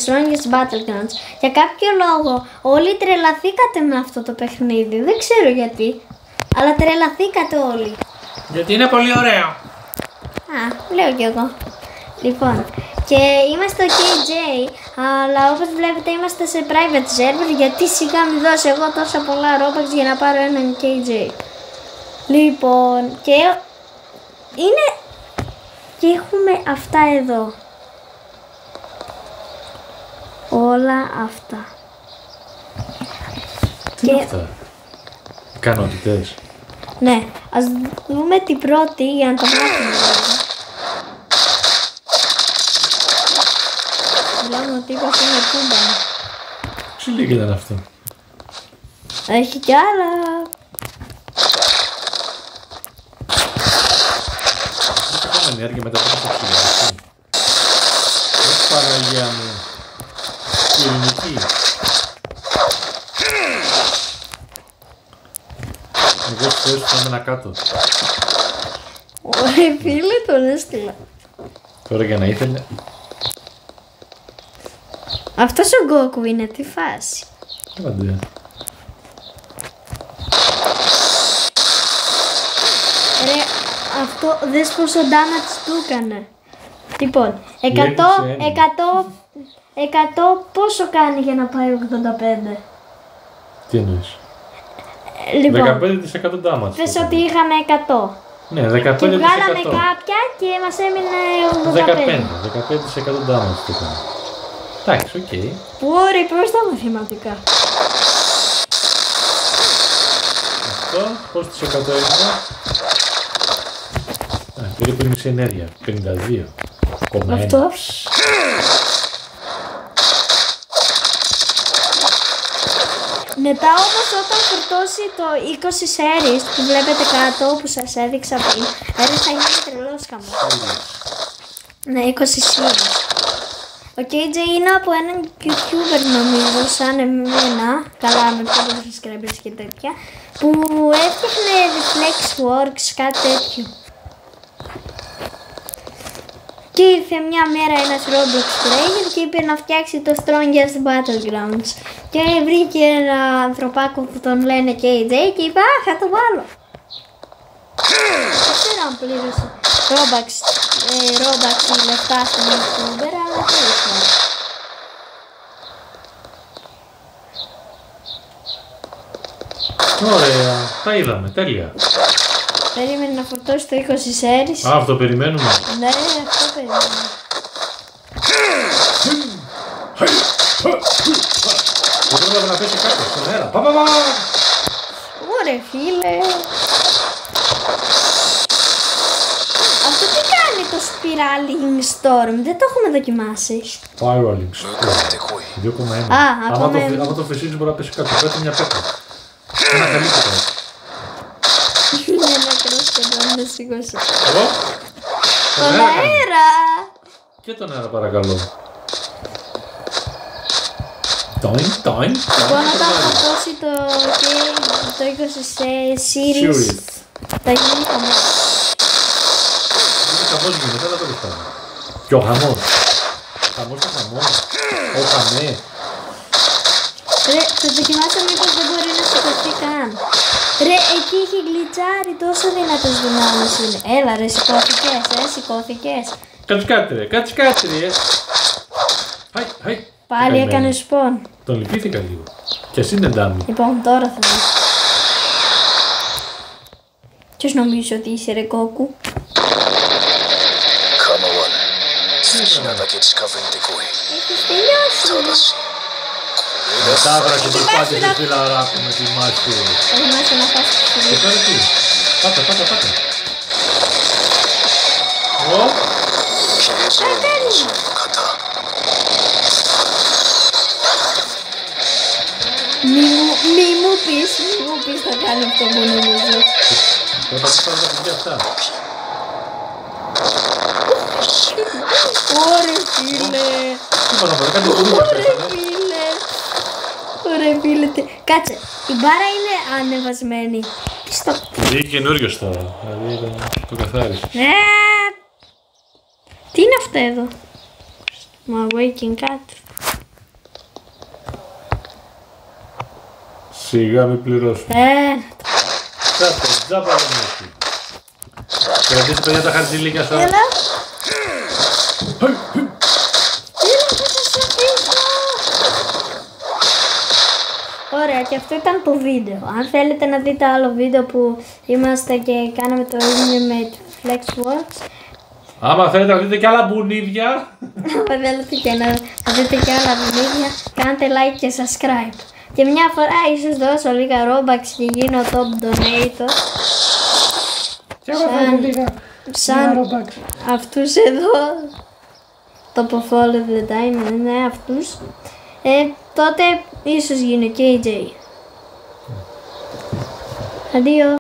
Strongest Battlegrounds. Για κάποιο λόγο όλοι τρελαθήκατε με αυτό το παιχνίδι. Δεν ξέρω γιατί. Αλλά τρελαθήκατε όλοι. Γιατί είναι πολύ ωραίο. Α, λέω κι εγώ. Λοιπόν, και είμαστε ο KJ, αλλά όπως βλέπετε είμαστε σε private server, γιατί σιγά μην δώσω εγώ τόσα πολλά Robux για να πάρω έναν KJ. Λοιπόν, και είναι... και έχουμε αυτά εδώ. Όλα αυτά. Τι είναι αυτά? Ικανότητες. Ναι, ας δούμε την πρώτη για να το μάθουμε. Μιλάμε ότι είπα είναι κούμπα. Ξυλίκι ήταν αυτό. Έχει κι άλλα. Δεν θα κάνει έργα μετά από το ξυλίκι. Όχι Παναγία μου. Ειρηνική. Εγώ στις θα είμαι ένα κάτω. Ωραία φίλε, τον έστειλα. Τώρα για να ήθελε. Αυτός ο Goku είναι, τι φάση. Άντε. Ρε, αυτό δες πόσο damage του έκανε. Λοιπόν, 100 πόσο κάνει για να πάει 85. Τι εννοείς? Λοιπόν, 15% damage. πες ότι είχαμε 100. Ναι, 15%. Και βγάλαμε κάποια και μας έμεινε 85. 15% damage το έκανε. Εντάξει, οκ. Ωραία, πώς τα μαθηματικά. Αυτό, πώς τις 100 είναι? Περίπου μισή ενέργεια. 52,1. Αυτό. Μετά όμως όταν φορτώσει το 20 series που βλέπετε κάτω που σας έδειξα πριν, θα γίνει τρελός χαμός. Ναι, 20 series. Ο KJ είναι από έναν YouTuber νομίζω, σαν εμένα, καλά με πιο subscribers και τέτοια, που έφτιαχνε Reflex Works, κάτι τέτοιο. Και ήρθε μια μέρα ένας Roblox player και είπε να φτιάξει το Strongest Battlegrounds. Και βρήκε ένα ανθρωπάκο που τον λένε KJ και είπε «Α, θα το βάλω». Δεν ξέρω αν πλήρωσε Robux ή λεφτά στον YouTuber, αλλά τέλος πάντων. Ωραία, τα είδαμε, τέλεια. Περίμενε να φορτώσει το 20 series. Α, αυτό περιμένουμε. Ναι, αυτό περιμένουμε. Δεν πρέπει να πέσει κάτω, στον αέρα. Ωραία φίλε. Αυτό τι κάνει το Spiraling Storm, δεν το έχουμε δοκιμάσει. Spiraling Storm. 2,1. Ακόμα άμα το φυσίξεις μπορεί να πέσει κάτω, πέτει μια πέτρα. Ένα καλή πέτρα. Είναι νεκρός και τον με σήκωσε. Εγώ. Τον αέρα. Και τον αέρα παρακαλώ. Τόιν. Λοιπόν, όταν φορτώσει το 20 σε series θα γίνει χαμός. Είναι χαμός γίνεται, δεν το πιστεύω. Και ο χαμός. Χαμός. Ο χαμέ. Ρε, το δοκιμάσαμε μήπως δεν μπορεί να σηκωθεί καν. Ρε, εκεί έχει γλιτσάρει, τόσο δυνατές δυνάμεις είναι. Έλα ρε, σηκώθηκες. Κάτσε κάτι ρε. Χαϊ. Πάλι έκανε σπον. Τον λυπήθηκα λίγο. Και εσύ είναι ντάμι. Λοιπόν, τώρα θα δεις. Ποιος νομίζεις ότι είσαι ρε Goku? Έχεις τελειώσει. Μετά βράχει το πάτη στο φιλαράκου με τη μάχη. Ετοιμάσαι να φάσεις τη Και τώρα τι? Πάτε. Μη μου πεις θα κάνει αυτό που νομίζω. Πρέπει να πάρω τα παιδιά αυτά. Ωρε φίλε. Τι είπα να πω, κάτι κομμάτια. Ωραία φίλε. Κάτσε, η μπάρα είναι ανεβασμένη. Είναι καινούριος τώρα, δηλαδή το καθάρισε. Τι είναι αυτό εδώ? Μα waking cat. Σιγά μην πληρώσω. Τζάπα δεν έχει. Κρατήστε παιδιά τα χαρτζηλίκια σας. Έλα. Ωραία, και αυτό ήταν το βίντεο. Αν θέλετε να δείτε άλλο βίντεο που είμαστε και κάναμε το ίδιο με Flexworks. Άμα θέλετε να δείτε και άλλα μπουνίδια. Αν θέλετε και να δείτε και άλλα βίντεο, κάντε like και subscribe. Και μια φορά ίσως δώσω λίγα Robux και γίνω top donator. Και εγώ θα έχω λίγα Σαν αυτούς εδώ. Το follow the time, ναι αυτούς. Τότε ίσως γίνω KJ. Αντίο.